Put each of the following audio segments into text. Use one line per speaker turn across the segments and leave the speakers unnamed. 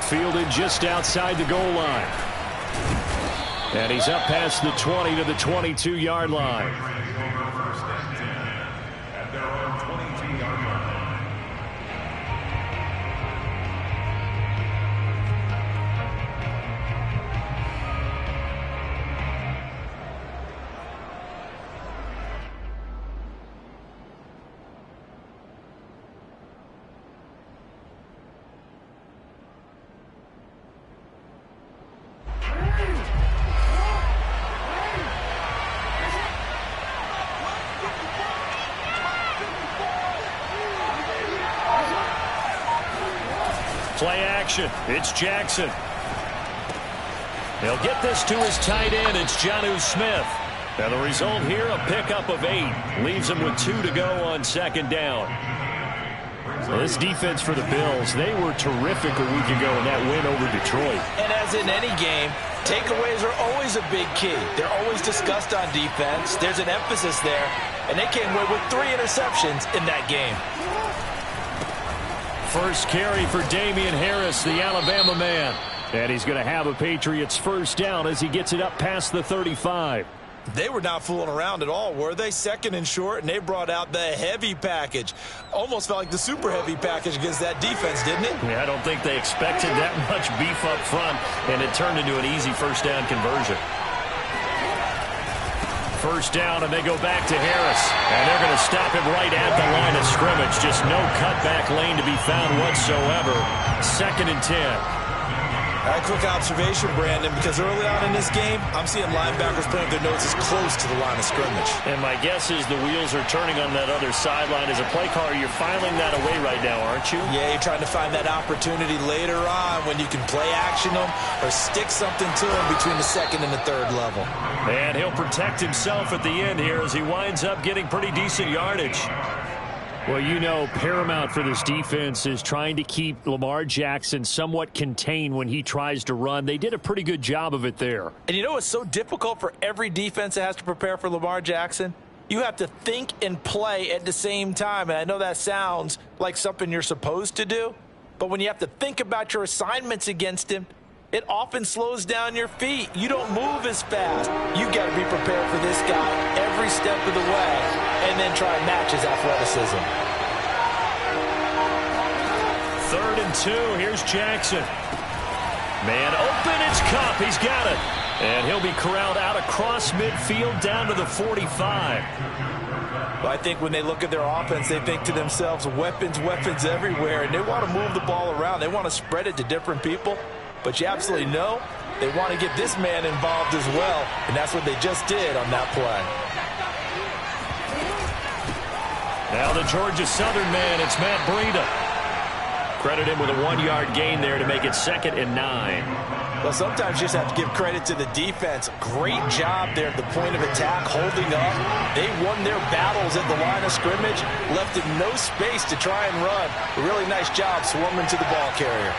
fielded just outside the goal line. And he's up past the 20 to the 22-yard line. Play action. It's Jackson. He'll get this to his tight end. It's Jonnu Smith. And the result here, a pickup of 8. Leaves him with 2 to go on second down. So this defense for the Bills, they were terrific a week ago in that win over Detroit.
And as in any game, takeaways are always a big key. They're always discussed on defense. There's an emphasis there. And they came away with 3 interceptions in that game.
First carry for Damian Harris, the Alabama man. And he's going to have a Patriots first down as he gets it up past the 35.
They were not fooling around at all, were they? Second and short, and they brought out the heavy package. Almost felt like the super heavy package against that defense, didn't it?
Yeah, I don't think they expected that much beef up front, and it turned into an easy first down conversion. First down, and they go back to Harris. And they're going to stop him right at the line of scrimmage. Just no cutback lane to be found whatsoever. Second and 10.
A quick observation, Brandon, because early on in this game, I'm seeing linebackers putting their noses close to the line of scrimmage.
And my guess is the wheels are turning on that other sideline. As a play caller, you're filing that away right now, aren't you?
Yeah, you're trying to find that opportunity later on when you can play action them or stick something to them between the second and the third level.
And he'll protect himself at the end here as he winds up getting pretty decent yardage. Well, you know, paramount for this defense is trying to keep Lamar Jackson somewhat contained when he tries to run. They did a pretty good job of it there.
And you know what's so difficult for every defense that has to prepare for Lamar Jackson? You have to think and play at the same time. And I know that sounds like something you're supposed to do. But when you have to think about your assignments against him, it often slows down your feet. You don't move as fast. You've got to be prepared for this guy every step of the way and then try and match his athleticism.
3rd and 2. Here's Jackson. Man open. It's Kupp. He's got it. And he'll be corralled out across midfield down to the 45.
Well, I think when they look at their offense, they think to themselves, weapons, weapons everywhere. And they want to move the ball around. They want to spread it to different people. But you absolutely know they want to get this man involved as well, and that's what they just did on that play.
Now the Georgia Southern man, it's Matt Breida. Credit him with a 1-yard gain there to make it 2nd and 9.
Well, sometimes you just have to give credit to the defense. Great job there at the point of attack, holding up. They won their battles at the line of scrimmage, left it no space to try and run. A really nice job swarming to the ball carrier.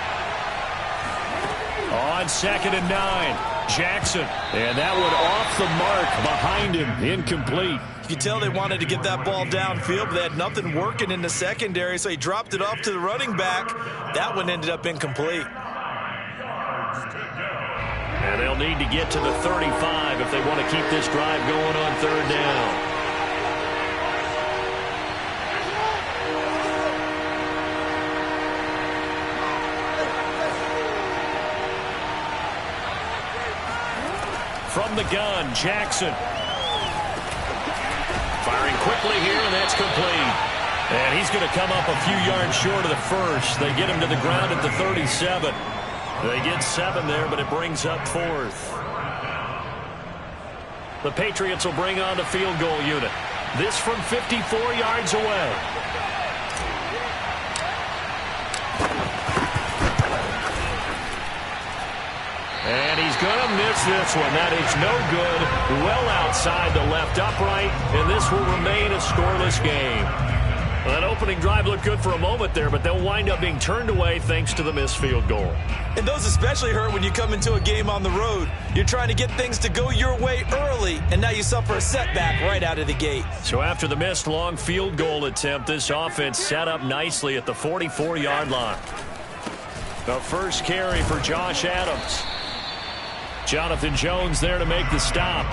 On 2nd and 9, Jackson. And that one off the mark behind him, incomplete.
You could tell they wanted to get that ball downfield, but they had nothing working in the secondary, so he dropped it off to the running back. That one ended up incomplete.
And they'll need to get to the 35 if they want to keep this drive going on 3rd down. From the gun, Jackson. Firing quickly here, and that's complete. And he's going to come up a few yards short of the first. They get him to the ground at the 37. They get 7 there, but it brings up 4th. The Patriots will bring on the field goal unit. This from 54 yards away. And he's going to miss this one. That is no good. Well outside the left upright, and this will remain a scoreless game. Well, that opening drive looked good for a moment there, but they'll wind up being turned away thanks to the missed field goal.
And those especially hurt when you come into a game on the road. You're trying to get things to go your way early, and now you suffer a setback right out of the gate.
So after the missed long field goal attempt, this offense set up nicely at the 44-yard line. The first carry for Josh Adams. Jonathan Jones there to make the stop.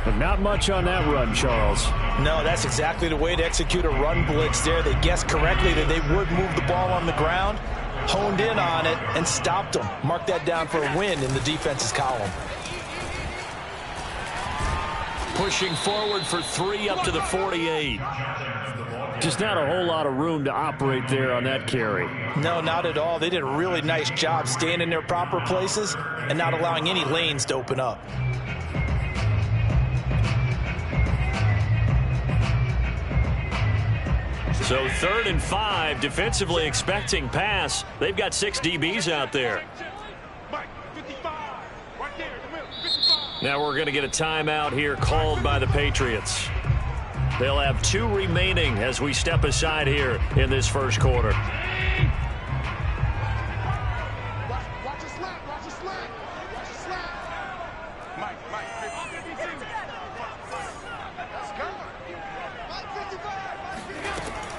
But not much on that run, Charles.
No, that's exactly the way to execute a run blitz there. They guessed correctly that they would move the ball on the ground, honed in on it, and stopped them. Mark that down for a win in the defense's column.
Pushing forward for 3 up to the 48. Just not a whole lot of room to operate there on that carry.
No, not at all. They did a really nice job staying in their proper places and not allowing any lanes to open up.
So 3rd and 5, defensively expecting pass. They've got 6 DBs out there. Now we're going to get a timeout here called by the Patriots. They'll have 2 remaining as we step aside here in this first quarter.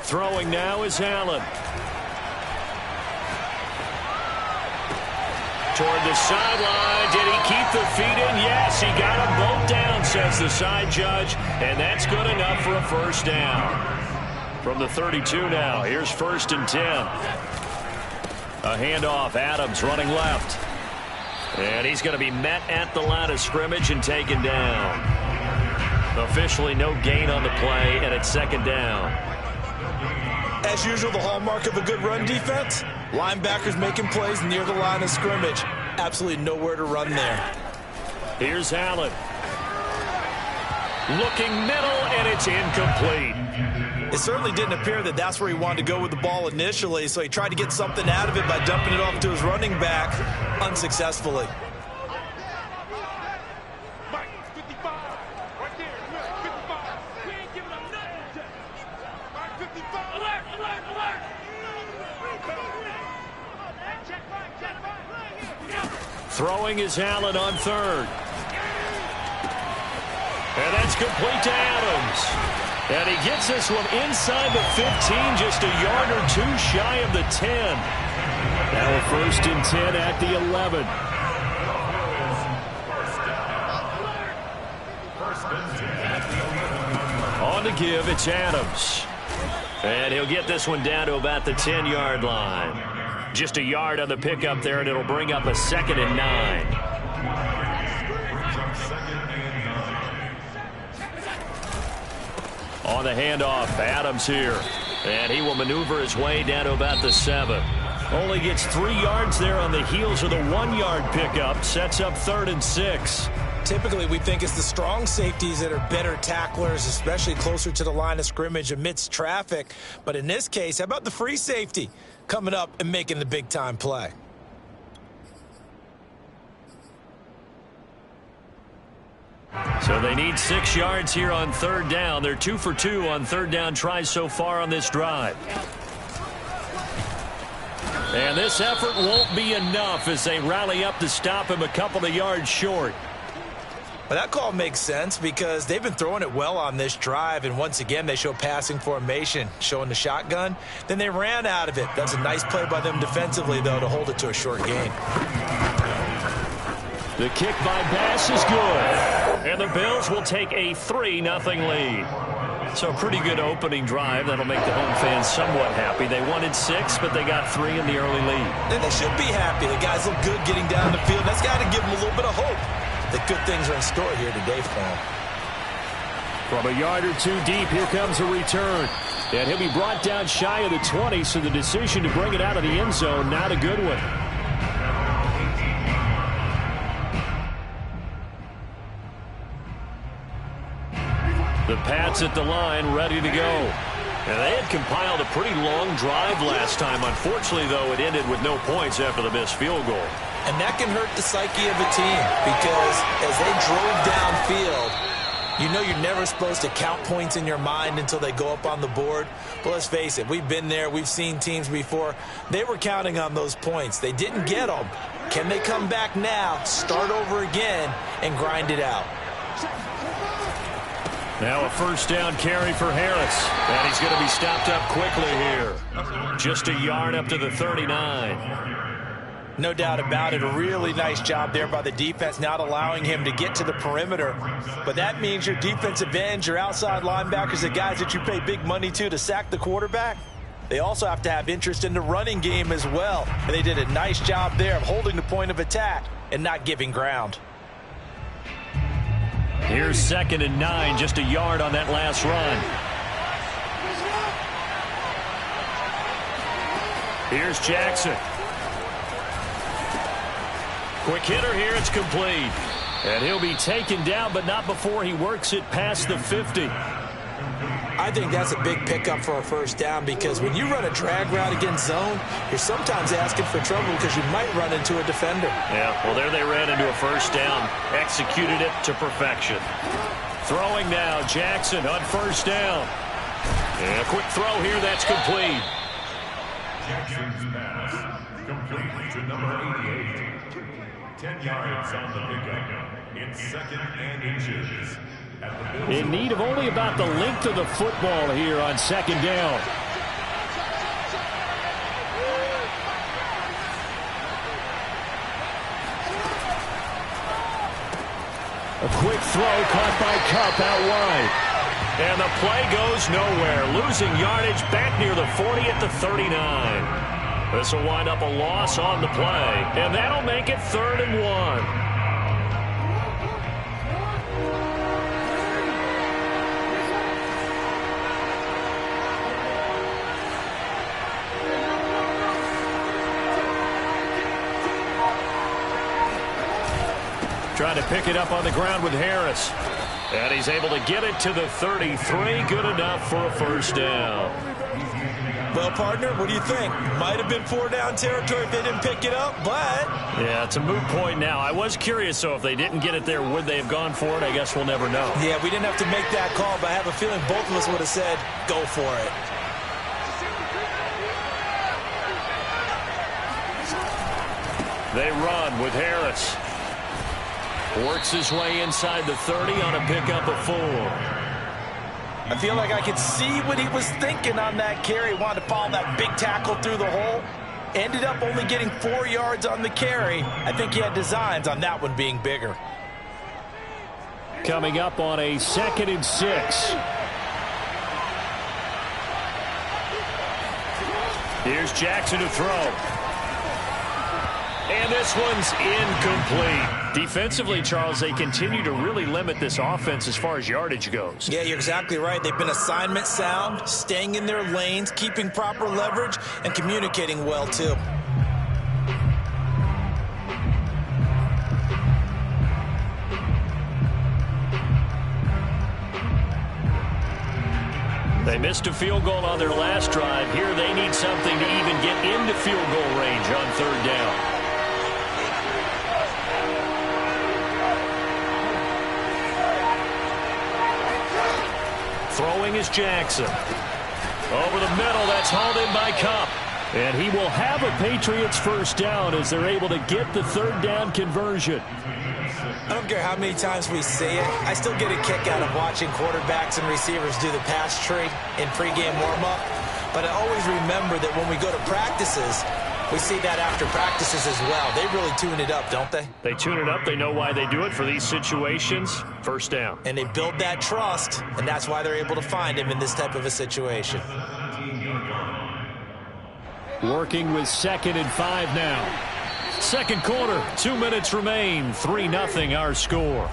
Throwing now is Allen. Toward the sideline. Did he keep the feet in? Yes, he got them both down, says the side judge. And that's good enough for a first down. From the 32 now. Here's 1st and 10. A handoff. Adams running left. And he's going to be met at the line of scrimmage and taken down. Officially no gain on the play, and it's 2nd down.
As usual, the hallmark of a good run defense, linebackers making plays near the line of scrimmage. Absolutely nowhere to run there.
Here's Allen. Looking middle, and it's incomplete.
It certainly didn't appear that that's where he wanted to go with the ball initially, so he tried to get something out of it by dumping it off to his running back unsuccessfully.
Throwing is Allen on 3rd. And that's complete to Adams. And he gets this one inside the 15, just a yard or 2 shy of the 10. Now a 1st and 10 at the 11. On to give, it's Adams. And he'll get this one down to about the 10-yard line. Just a yard on the pickup there, and it'll bring up a 2nd and 9. On the handoff, Adams here. And he will maneuver his way down to about the 7. Only gets 3 yards there on the heels of the 1-yard pickup. Sets up 3rd and 6.
Typically, we think it's the strong safeties that are better tacklers, especially closer to the line of scrimmage amidst traffic. But in this case, how about the free safety coming up and making the big-time play?
So they need 6 yards here on 3rd down. They're 2 for 2 on 3rd down tries so far on this drive. And this effort won't be enough as they rally up to stop him a couple of yards short.
Well, that call makes sense because they've been throwing it well on this drive, and once again they show passing formation, showing the shotgun. Then they ran out of it. That's a nice play by them defensively, though, to hold it to a short gain.
The kick by Bass is good, and the Bills will take a 3-0 lead. So a pretty good opening drive. That'll make the home fans somewhat happy. They wanted 6, but they got 3 in the early lead.
And they should be happy. The guys look good getting down the field. That's got to give them a little bit of hope that good things are in store here today for him.
From a yard or 2 deep, here comes a return. And he'll be brought down shy of the 20, so the decision to bring it out of the end zone, not a good one. The Pats at the line, ready to go. And they had compiled a pretty long drive last time. Unfortunately, though, it ended with no points after the missed field goal.
And that can hurt the psyche of a team because as they drove downfield, you know you're never supposed to count points in your mind until they go up on the board. But let's face it, we've been there. We've seen teams before. They were counting on those points. They didn't get them. Can they come back now, start over again, and grind it out?
Now a first down carry for Harris. And he's going to be stopped up quickly here. Just a yard up to the 39.
No doubt about it. A really nice job there by the defense, not allowing him to get to the perimeter. But that means your defensive ends, your outside linebackers, the guys that you pay big money to sack the quarterback, they also have to have interest in the running game as well. And they did a nice job there of holding the point of attack and not giving ground.
Here's 2nd and 9, just a yard on that last run. Here's Jackson. Quick hitter here, it's complete. And he'll be taken down, but not before he works it past the 50.
I think that's a big pickup for a first down, because when you run a drag route against zone, you're sometimes asking for trouble because you might run into a defender.
Yeah, well, there they ran into a first down. Executed it to perfection. Throwing now, Jackson on first down. And a quick throw here, that's complete.
Jackson's pass, complete to number 88. 10 yards on the pickup. It's 2nd and inches.
In need of only about the length of the football here on 2nd down. A quick throw caught by Kupp out wide. And the play goes nowhere. Losing yardage back near the 40 at the 39. This will wind up a loss on the play. And that'll make it 3rd and 1. Trying to pick it up on the ground with Harris. And he's able to get it to the 33. Good enough for a first down.
Well, partner, what do you think? Might have been 4-down territory if they didn't pick it up, but...
Yeah, it's a moot point now. I was curious, so if they didn't get it there, would they have gone for it? I guess we'll never know.
Yeah, we didn't have to make that call, but I have a feeling both of us would have said, go for it.
They run with Harris. Works his way inside the 30 on a pickup of 4.
I feel like I could see what he was thinking on that carry. Wanted to follow that big tackle through the hole. Ended up only getting 4 yards on the carry. I think he had designs on that one being bigger.
Coming up on a 2nd and 6. Here's Jackson to throw. And this one's incomplete. Defensively, Charles, they continue to really limit this offense as far as yardage goes.
Yeah, you're exactly right. They've been assignment sound, staying in their lanes, keeping proper leverage, and communicating well, too.
They missed a field goal on their last drive. Here they need something to even get into field goal range on 3rd down. Throwing is Jackson. Over the middle, that's hauled in by Kupp. And he will have a Patriots first down as they're able to get the 3rd down conversion.
I don't care how many times we say it, I still get a kick out of watching quarterbacks and receivers do the pass tree in pregame warm-up. But I always remember that when we go to practices, we see that after practices as well. They really tune it up, don't they?
They tune it up. They know why they do it for these situations. First down.
And they build that trust, and that's why they're able to find him in this type of a situation.
Working with 2nd and 5 now. 2nd quarter, 2 minutes remain. 3-0 our score.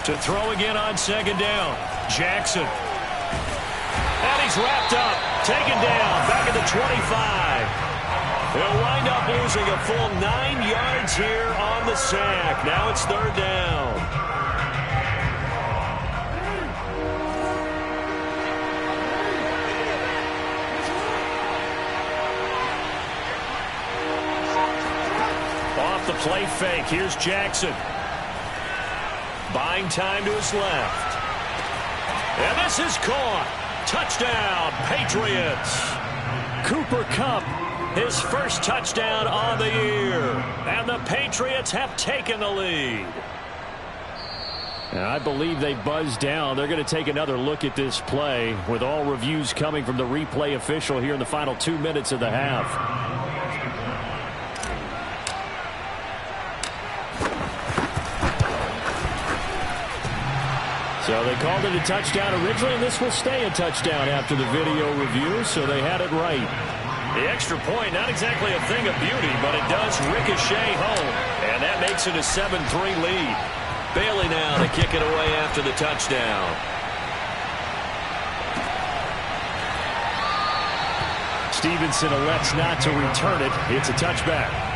To throw again on 2nd down. Jackson. And he's wrapped up. Taken down. Back at the 25. He'll wind up losing a full 9 yards here on the sack. Now it's 3rd down. off the play fake. Here's Jackson. Buying time to his left. And this is caught. Touchdown, Patriots. Cooper Kupp, his first touchdown on the year. And the Patriots have taken the lead. And I believe they buzzed down. They're going to take another look at this play with all reviews coming from the replay official here in the final 2 minutes of the half. So they called it a touchdown originally, and this will stay a touchdown after the video review, so they had it right. The extra point, not exactly a thing of beauty, but it does ricochet home, and that makes it a 7-3 lead. Bailey now to kick it away after the touchdown. Stevenson elects not to return it. It's a touchback.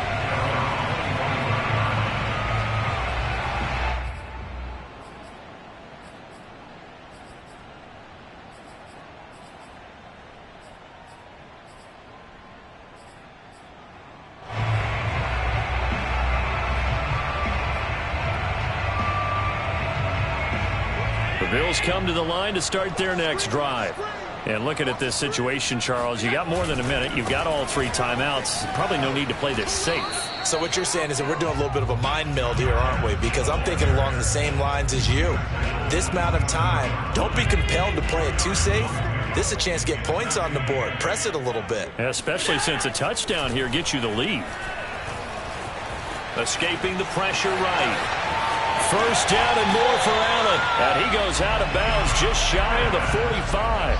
Bills come to the line to start their next drive. And looking at this situation, Charles, you got more than a minute. You've got all 3 timeouts. Probably no need to play this safe.
So what you're saying is that we're doing a little bit of a mind meld here, aren't we? Because I'm thinking along the same lines as you. This amount of time, don't be compelled to play it too safe. This is a chance to get points on the board. Press it a little bit.
Especially since a touchdown here gets you the lead. Escaping the pressure right. First down and more for Allen. And he goes out of bounds just shy of the 45.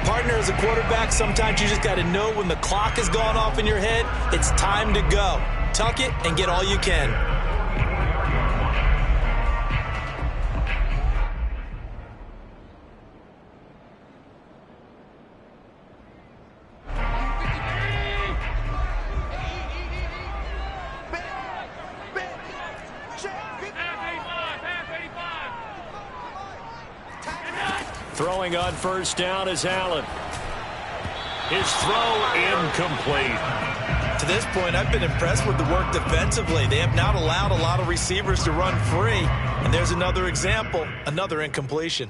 Partner, as a quarterback, sometimes you just got to know when the clock has gone off in your head, it's time to go. Tuck it and get all you can.
Throwing on first down is Allen. His throw incomplete.
To this point, I've been impressed with the work defensively. They have not allowed a lot of receivers to run free. And there's another example, another incompletion.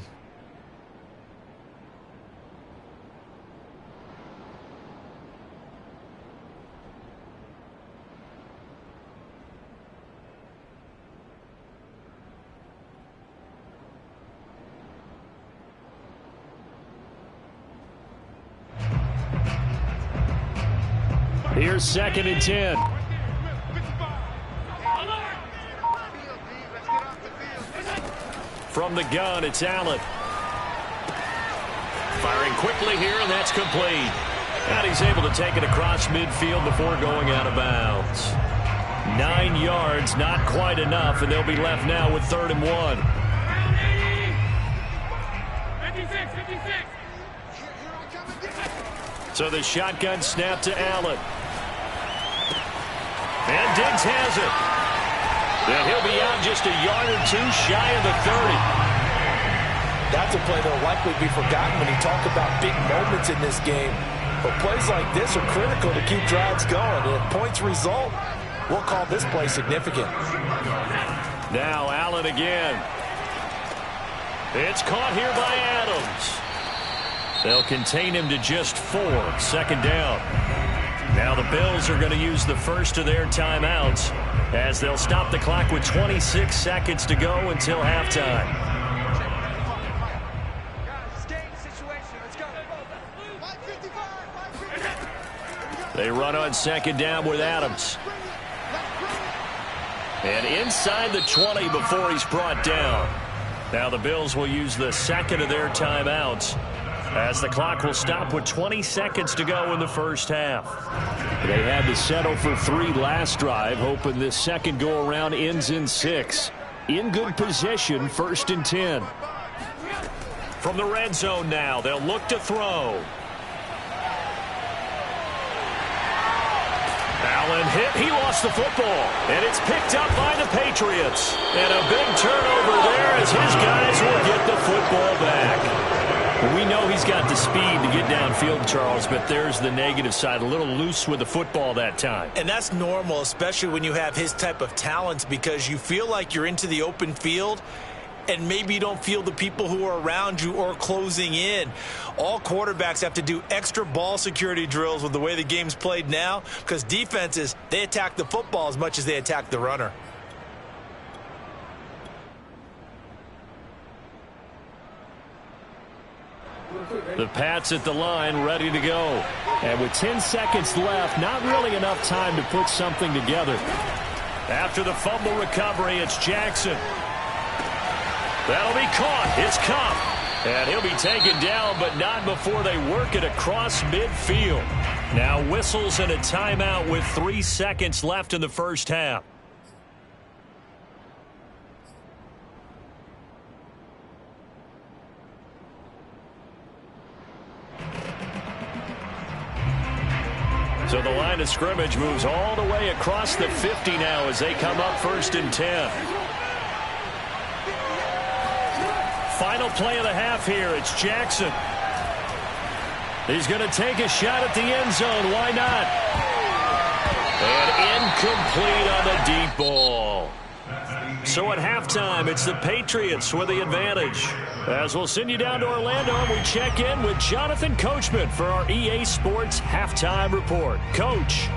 Here's 2nd and 10. From the gun, it's Allen. Firing quickly here, and that's complete. And he's able to take it across midfield before going out of bounds. 9 yards, not quite enough, and they'll be left now with 3rd and 1. 56. So the shotgun snap to Allen. And Diggs has it. And he'll be out just a yard or 2 shy of the 30.
That's a play that will likely be forgotten when you talk about big moments in this game. But plays like this are critical to keep drives going. And if points result, we'll call this play significant.
Now Allen again. It's caught here by Adams. They'll contain him to just 4. 2nd down. Now the Bills are going to use the first of their timeouts as they'll stop the clock with 26 seconds to go until halftime. They run on 2nd down with Adams. And inside the 20 before he's brought down. Now the Bills will use the 2nd of their timeouts as the clock will stop with 20 seconds to go in the first half. They had to settle for 3 last drive, hoping this second go-around ends in 6. In good position, 1st and 10. From the red zone now, they'll look to throw. Allen hit. He lost the football. And it's picked up by the Patriots. And a big turnover there as his guys will get the football back. Well, we know he's got the speed to get downfield, Charles, but there's the negative side. A little loose with the football that time.
And that's normal, especially when you have his type of talents, because you feel like you're into the open field and maybe you don't feel the people who are around you or closing in. All quarterbacks have to do extra ball security drills with the way the game's played now, because defenses, they attack the football as much as they attack the runner.
The Pats at the line, ready to go. And with 10 seconds left, not really enough time to put something together. After the fumble recovery, it's Jackson. That'll be caught. It's Kupp. And he'll be taken down, but not before they work it across midfield. Now whistles and a timeout with 3 seconds left in the first half. So the line of scrimmage moves all the way across the 50 now as they come up 1st and 10. Final play of the half here. It's Jackson. He's going to take a shot at the end zone. Why not? And incomplete on the deep ball. So at halftime, it's the Patriots with the advantage. As we'll send you down to Orlando, and we check in with Jonathan Coachman for our EA Sports Halftime Report. Coach.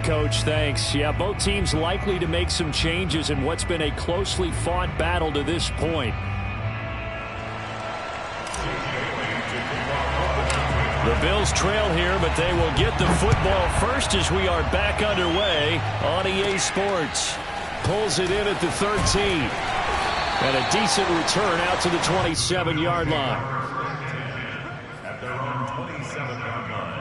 Coach, thanks. Yeah, both teams likely to make some changes in what's been a closely fought battle to this point. The Bills trail here, but they will get the football first as we are back underway on EA Sports. Pulls it in at the 13. And a decent return out to the 27-yard line.
At their own 27-yard line.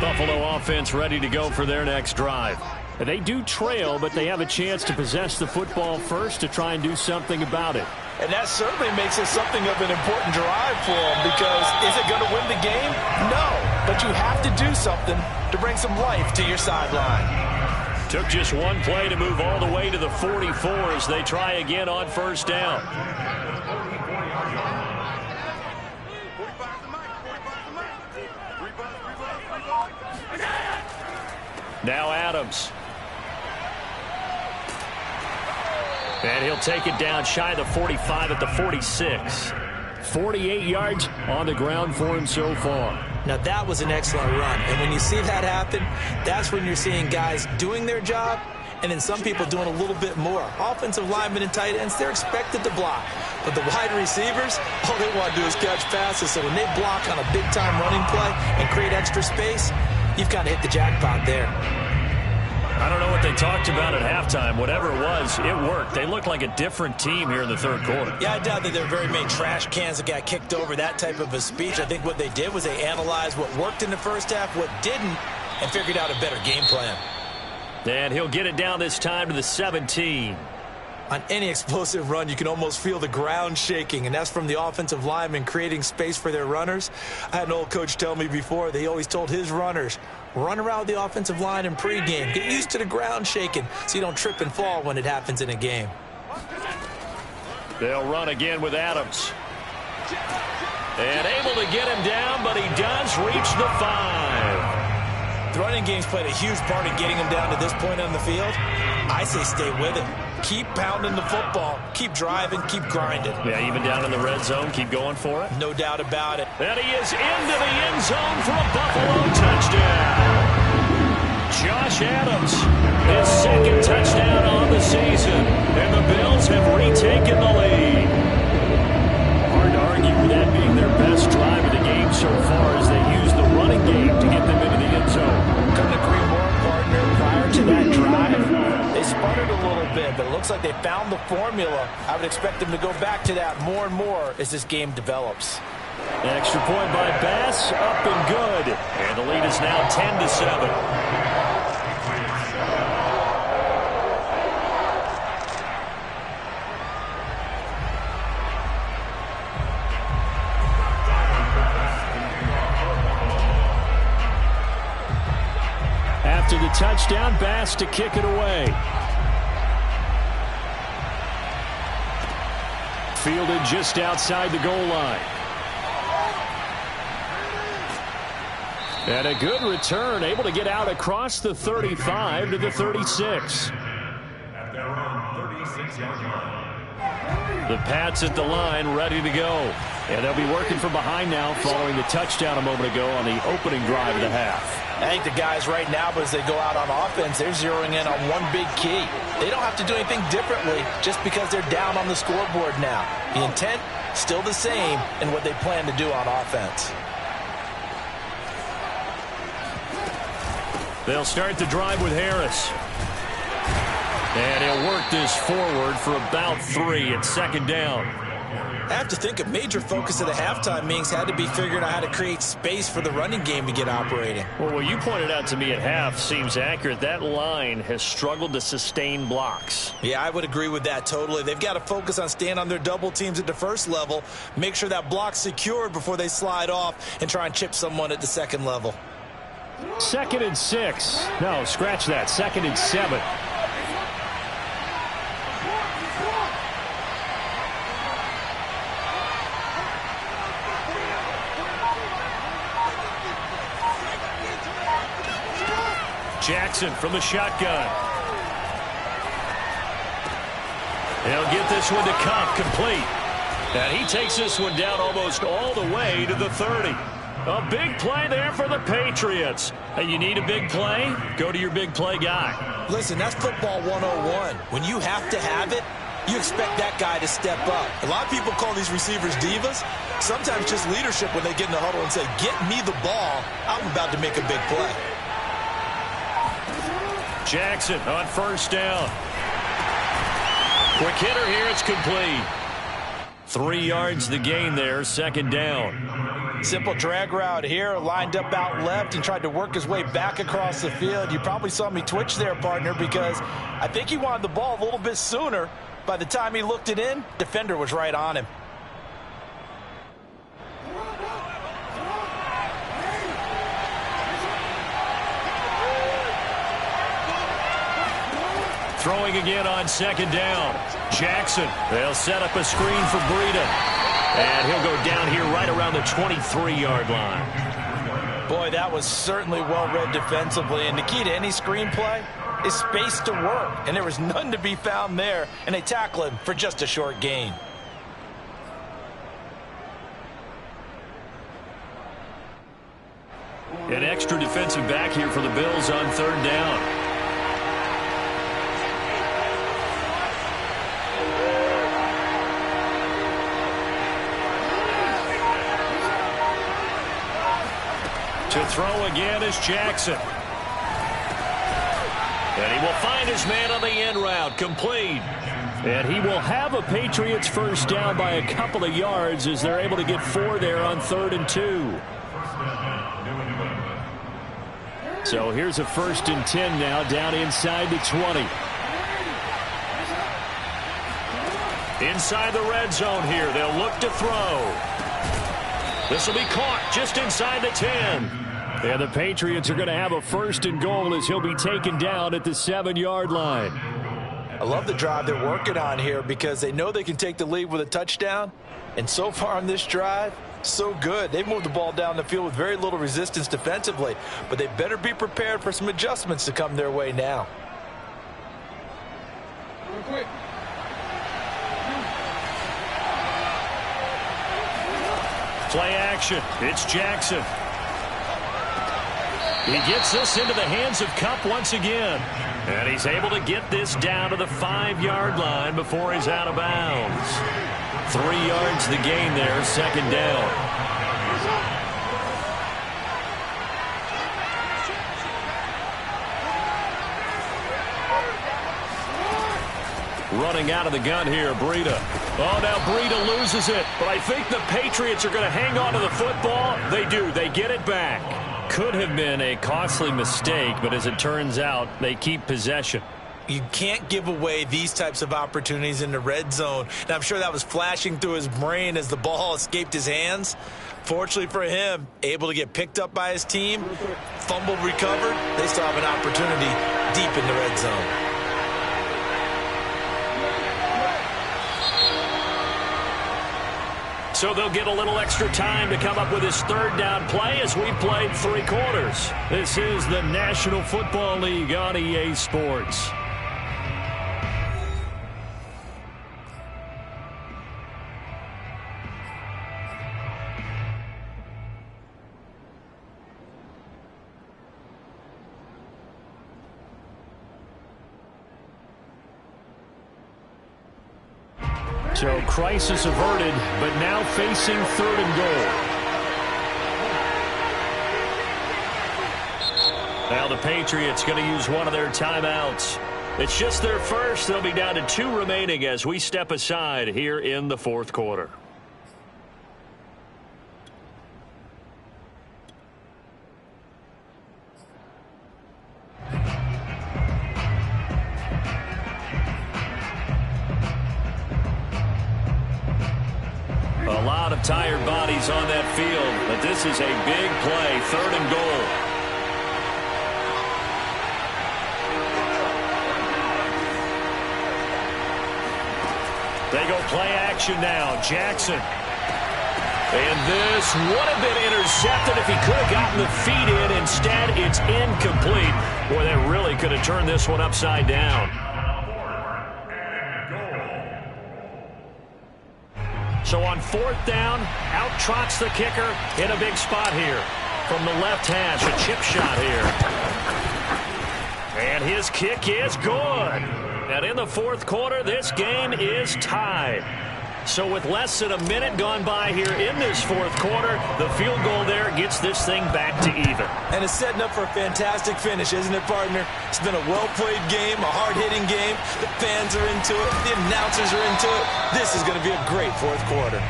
Buffalo offense ready to go for their next drive. They do trail, but they have a chance to possess the football first to try and do something about it.
And that certainly makes it something of an important drive for them, because is it going to win the game? No, but you have to do something to bring some life to your sideline.
Took just one play to move all the way to the 44 as they try again on 1st down. Now Adams. And he'll take it down shy of the 45 at the 46. 48 yards on the ground for him so far.
Now that was an excellent run. And when you see that happen, that's when you're seeing guys doing their job and then some people doing a little bit more. Offensive linemen and tight ends, they're expected to block. But the wide receivers, all they want to do is catch passes. So when they block on a big-time running play and create extra space, you've kind of hit the jackpot there.
I don't know what they talked about at halftime. Whatever it was, it worked. They look like a different team here in the 3rd quarter.
Yeah, I doubt that there are very many trash cans that got kicked over, that type of a speech. I think what they did was they analyzed what worked in the first half, what didn't, and figured out a better game plan.
And he'll get it down this time to the 17.
On any explosive run, you can almost feel the ground shaking, and that's from the offensive linemen creating space for their runners. I had an old coach tell me before, they always told his runners, run around the offensive line in pregame. Get used to the ground shaking so you don't trip and fall when it happens in a game.
They'll run again with Adams. And able to get him down, but he does reach the 5.
The running game's played a huge part in getting him down to this point on the field. I say stay with it. Keep pounding the football. Keep driving. Keep grinding.
Yeah, even down in the red zone, keep going for it.
No doubt about it.
And he is into the end zone for a Buffalo touchdown. Josh Adams, his 2nd touchdown on the season. And the Bills have retaken the lead. Hard to argue with that being their best drive of the game so far as they use the running game to get them into the end zone.
Couldn't agree more, partner. Prior to that drive, they They sputtered a little bit, but it looks like they found the formula. I would expect them to go back to that more and more as this game develops.
Extra point by Bass, up and good. And the lead is now 10-7. After the touchdown, Bass to kick it away. Fielded just outside the goal line. And a good return, able to get out across the 35 to the 36.
At their own 36-yard line.
The Pats at the line, ready to go. And they'll be working from behind now following the touchdown a moment ago on the opening drive of the half.
I think the guys right now, as they go out on offense, they're zeroing in on one big key. They don't have to do anything differently just because they're down on the scoreboard now. The intent, still the same in what they plan to do on offense.
They'll start the drive with Harris. And he'll work this forward for about 3 at second down.
I have to think a major focus of the halftime meetings had to be figuring out how to create space for the running game to get operating.
Well, what you pointed out to me at half seems accurate. That line has struggled to sustain blocks.
Yeah, I would agree with that totally. They've got to focus on staying on their double teams at the first level, make sure that block's secured before they slide off and try and chip someone at the second level.
2nd and 6. No, scratch that. 2nd and 7. Jackson from the shotgun. He'll get this one to Kupp, complete. And he takes this one down almost all the way to the 30. A big play there for the Patriots. Hey, you need a big play? Go to your big play guy.
Listen, that's football 101. When you have to have it, you expect that guy to step up. A lot of people call these receivers divas. Sometimes just leadership when they get in the huddle and say, get me the ball. I'm about to make a big play.
Jackson on first down. Quick hitter here, it's complete. 3 yards the gain there, second down.
Simple drag route here, lined up out left and tried to work his way back across the field. You probably saw me twitch there, partner, because I think he wanted the ball a little bit sooner. By the time he looked it in, defender was right on him.
Throwing again on second down. Jackson, they'll set up a screen for Breida. And he'll go down here right around the 23-yard line.
Boy, that was certainly well-read defensively. And the key to any screenplay is space to work. And there was none to be found there. And they tackle him for just a short gain.
An extra defensive back here for the Bills on third down. To throw again is Jackson. And he will find his man on the end route, complete. And he will have a Patriots first down by a couple of yards as they're able to get 4 there on 3rd and 2. So here's a 1st and 10 now, down inside the 20. Inside the red zone here, they'll look to throw. This will be caught just inside the 10. And the Patriots are going to have a 1st and goal as he'll be taken down at the 7-yard line.
I love the drive they're working on here because they know they can take the lead with a touchdown. And so far on this drive, so good. They've moved the ball down the field with very little resistance defensively. But they better be prepared for some adjustments to come their way now.
Play action. It's Jackson. He gets this into the hands of Kupp once again. And he's able to get this down to the 5-yard line before he's out of bounds. 3 yards the gain there, second down. Running out of the gun here, Breida. Oh, now Breida loses it. But I think the Patriots are going to hang on to the football. They do. They get it back. Could have been a costly mistake, but as it turns out, they keep possession.
You can't give away these types of opportunities in the red zone. And I'm sure that was flashing through his brain as the ball escaped his hands. Fortunately for him, able to get picked up by his team, fumbled, recovered. They still have an opportunity deep in the red zone.
So they'll get a little extra time to come up with his third down play as we played 3 quarters. This is the National Football League on EA Sports. So crisis averted, but now facing 3rd and goal. Now the Patriots going to use one of their timeouts. It's just their first. They'll be down to 2 remaining as we step aside here in the 4th quarter. A lot of tired bodies on that field, but this is a big play, 3rd and goal. They go play action now. Jackson. And this would have been intercepted if he could have gotten the feet in. Instead, it's incomplete. Boy, that really could have turned this one upside down. So on 4th down, out trots the kicker in a big spot here. From the left hash, a chip shot here. And his kick is good. And in the 4th quarter, this game is tied. So with less than a minute gone by here in this 4th quarter, the field goal there gets this thing back to even.
And it's setting up for a fantastic finish, isn't it, partner? It's been a well-played game, a hard-hitting game. The fans are into it. The announcers are into it. This is going to be a great 4th quarter.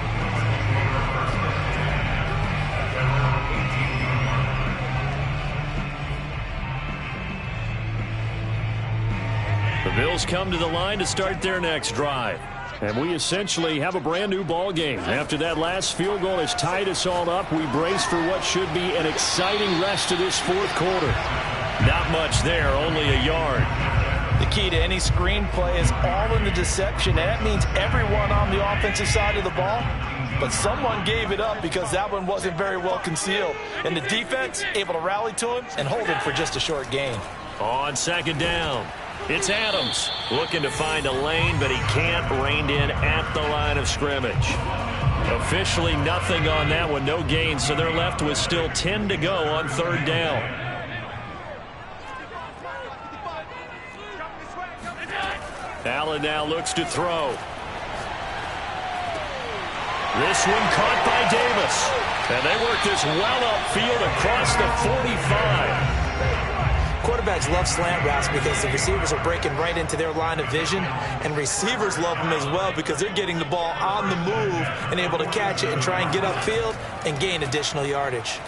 The Bills come to the line to start their next drive. And we essentially have a brand-new ball game. After that last field goal has tied us all up, we brace for what should be an exciting rest of this 4th quarter. Not much there, only a yard.
The key to any screen play is all in the deception. And that means everyone on the offensive side of the ball. But someone gave it up because that one wasn't very well concealed. And the defense able to rally to him and hold him for just a short gain.
On 2nd down. It's Adams looking to find a lane, but he can't, reined in at the line of scrimmage. Officially nothing on that one, no gain, so they're left with still 10 to go on 3rd down. Allen now looks to throw. This one caught by Davis. And they work this well upfield across the 45.
Quarterbacks love slant routes because the receivers are breaking right into their line of vision, and receivers love them as well because they're getting the ball on the move and able to catch it and try and get upfield and gain additional yardage.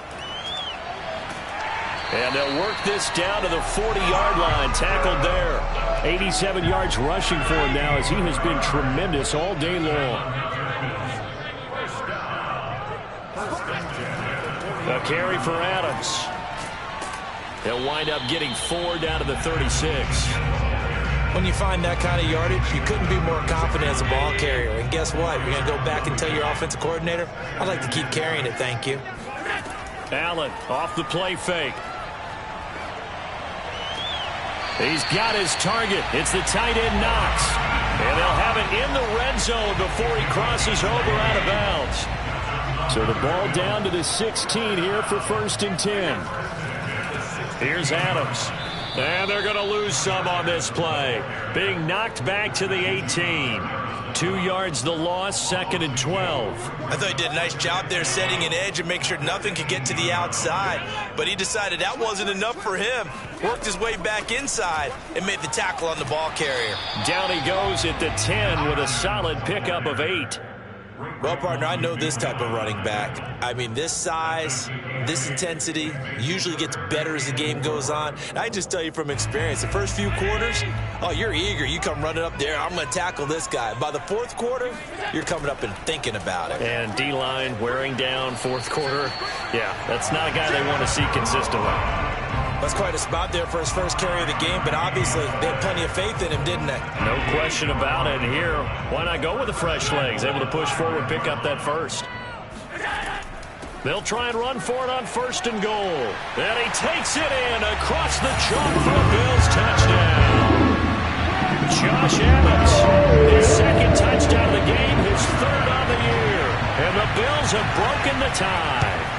And they'll work this down to the 40-yard line, tackled there. 87 yards rushing for him now as he has been tremendous all day long. A carry for Adams. They'll wind up getting 4 down to the 36.
When you find that kind of yardage, you couldn't be more confident as a ball carrier. And guess what? You're going to go back and tell your offensive coordinator, I'd like to keep carrying it, thank you.
Allen off the play fake. He's got his target. It's the tight end Knox. And they'll have it in the red zone before he crosses over out of bounds. So the ball down to the 16 here for 1st and 10. Here's Adams. And they're going to lose some on this play. Being knocked back to the 18. 2 yards the loss, 2nd and 12.
I thought he did a nice job there setting an edge and make sure nothing could get to the outside. But he decided that wasn't enough for him. Worked his way back inside and made the tackle on the ball carrier.
Down he goes at the 10 with a solid pickup of 8.
Well, partner, I know this type of running back. I mean, this size, this intensity usually gets better as the game goes on. And I just tell you from experience, the first few quarters, oh, you're eager. You come running up there, I'm going to tackle this guy. By the fourth quarter, you're coming up and thinking about it.
And D-line wearing down fourth quarter. Yeah, that's not a guy they want to see consistently.
That's quite a spot there for his first carry of the game, but obviously they had plenty of faith in him, didn't they?
No question about it. Here, why not go with the fresh legs? Able to push forward, pick up that first. They'll try and run for it on 1st and goal. And he takes it in across the chalk for a Bills touchdown. Josh Adams, his 2nd touchdown of the game, his 3rd on the year. And the Bills have broken the tie.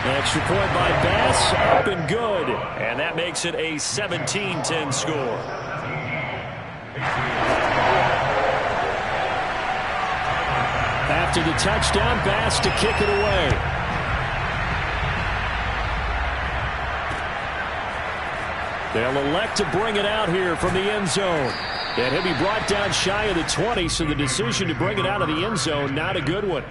Extra point by Bass, up and good. And that makes it a 17-10 score. After the touchdown, Bass to kick it away. They'll elect to bring it out here from the end zone. And he'll be brought down shy of the 20, so the decision to bring it out of the end zone, not a good one.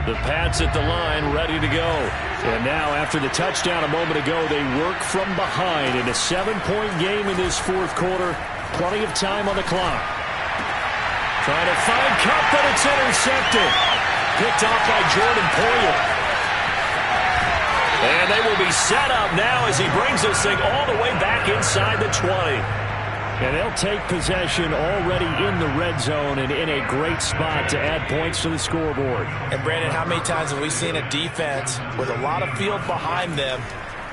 The Pats at the line, ready to go. And now, after the touchdown a moment ago, they work from behind in a 7-point game in this fourth quarter. Plenty of time on the clock. Trying to find Kupp, but it's intercepted. Picked off by Jordan Poyer. And they will be set up now as he brings this thing all the way back inside the 20. And they'll take possession already in the red zone and in a great spot to add points to the scoreboard.
And, Brandon, how many times have we seen a defense with a lot of field behind them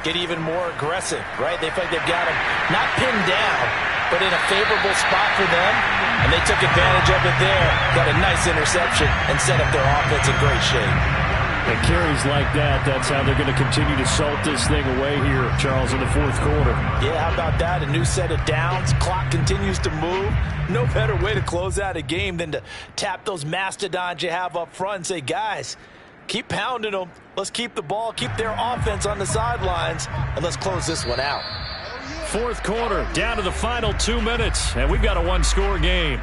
get even more aggressive, right? They feel like they've got them not pinned down, but in a favorable spot for them, and they took advantage of it there, got a nice interception, and set up their offense in great shape.
And carries like that, that's how they're going to continue to salt this thing away here, Charles, in the fourth quarter.
Yeah, how about that? A new set of downs. Clock continues to move. No better way to close out a game than to tap those mastodons you have up front and say, guys, keep pounding them. Let's keep the ball, keep their offense on the sidelines, and let's close this one out.
Fourth quarter, down to the final 2 minutes, and we've got a one-score game.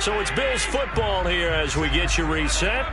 So it's Bills football here as we get you reset.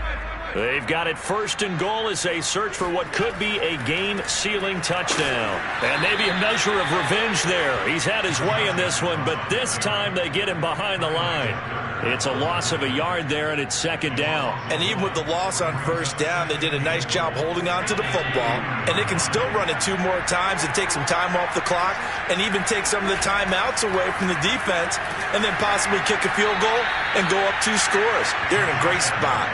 They've got it 1st and goal as they search for what could be a game-sealing touchdown. And maybe a measure of revenge there. He's had his way in this one, but this time they get him behind the line. It's a loss of a yard there, and it's 2nd down.
And even with the loss on 1st down, they did a nice job holding on to the football. And they can still run it 2 more times and take some time off the clock and even take some of the timeouts away from the defense and then possibly kick a field goal and go up 2 scores. They're in a great spot.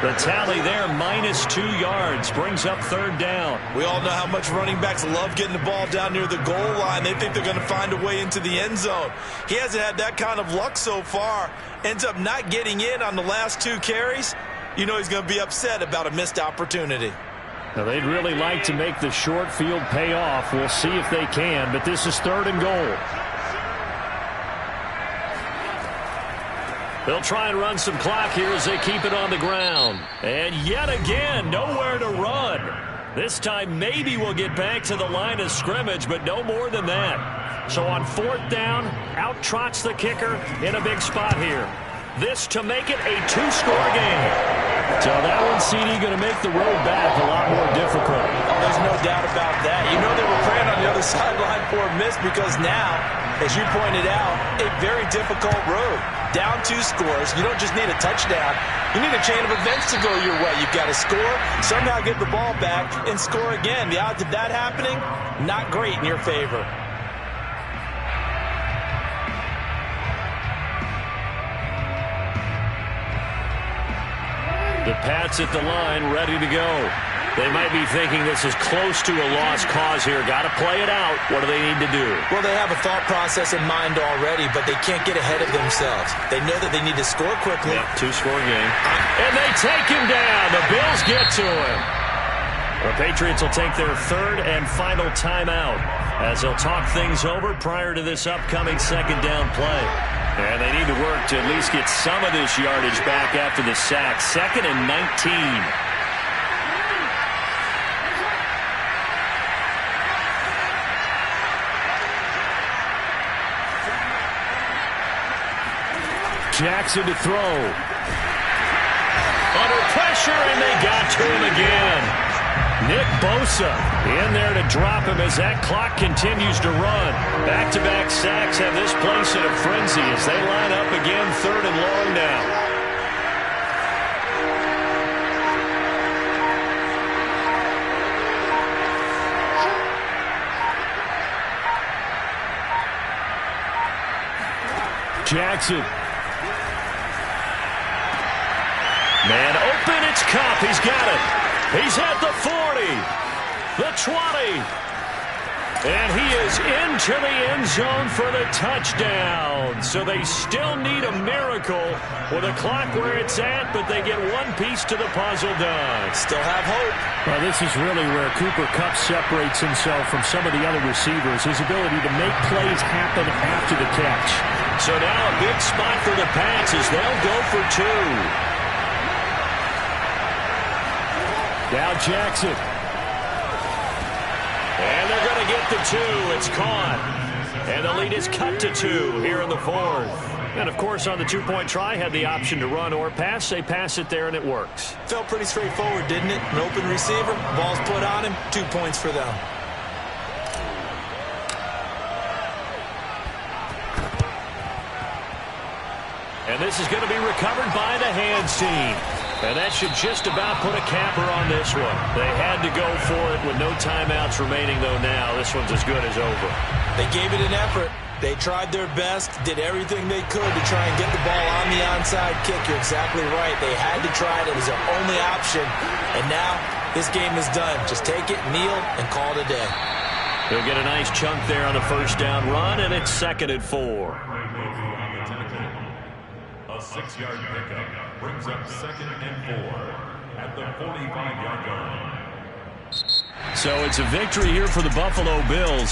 The tally there, -2 yards, brings up 3rd down.
We all know how much running backs love getting the ball down near the goal line. They think they're going to find a way into the end zone. He hasn't had that kind of luck so far. Ends up not getting in on the last 2 carries. You know he's going to be upset about a missed opportunity.
Now, they'd really like to make the short field pay off. We'll see if they can, but this is 3rd and goal. They'll try and run some clock here as they keep it on the ground. And yet again, nowhere to run. This time maybe we'll get back to the line of scrimmage, but no more than that. So on 4th down, out trots the kicker in a big spot here. This to make it a 2-score game. So that and CD going to make the road back a lot more difficult.
There's no doubt about that. You know they were praying on the other sideline for a miss because now, as you pointed out, a very difficult road. Down 2 scores. You don't just need a touchdown. You need a chain of events to go your way. You've got to score, somehow get the ball back, and score again. The odds of that happening, not great in your favor.
The Pats at the line, ready to go. They might be thinking this is close to a lost cause here. Got to play it out. What do they need to do?
Well, they have a thought process in mind already, but they can't get ahead of themselves. They know that they need to score quickly.
Yep, 2-score game. And they take him down. The Bills get to him. The Patriots will take their 3rd and final timeout as they'll talk things over prior to this upcoming 2nd down play. And they need to work to at least get some of this yardage back after the sack. 2nd and 19. Jackson to throw. Under pressure, and they got to him again. Nick Bosa in there to drop him as that clock continues to run. Back-to-back sacks have this place in a frenzy as they line up again 3rd and long now. Jackson. Man open, it's Kupp. He's got it. He's at the 40, the 20, and he is into the end zone for the touchdown. So they still need a miracle with a clock where it's at, but they get one piece to the puzzle done.
Still have hope.
Well, this is really where Cooper Kupp separates himself from some of the other receivers, his ability to make plays happen after the catch. So now a big spot for the Pats as they'll go for 2. Now Jackson. And they're going to get the 2. It's caught. And the lead is cut to 2 here in the 4th. And, of course, on the 2-point try, had the option to run or pass. They pass it there, and it works.
Felt pretty straightforward, didn't it? An open receiver, ball's put on him, 2 points for them.
And this is going to be recovered by the hands team. And that should just about put a capper on this one. They had to go for it with no timeouts remaining, though now. This one's as good as over.
They gave it an effort. They tried their best, did everything they could to try and get the ball on the onside kick. You're exactly right. They had to try it. It was their only option. And now this game is done. Just take it, kneel, and call it a day.
They'll get a nice chunk there on the 1st down run, and it's 2nd and 4.
A 6-yard pickup brings up 2nd and 4 at the 45-yard line.
So it's a victory here for the Buffalo Bills.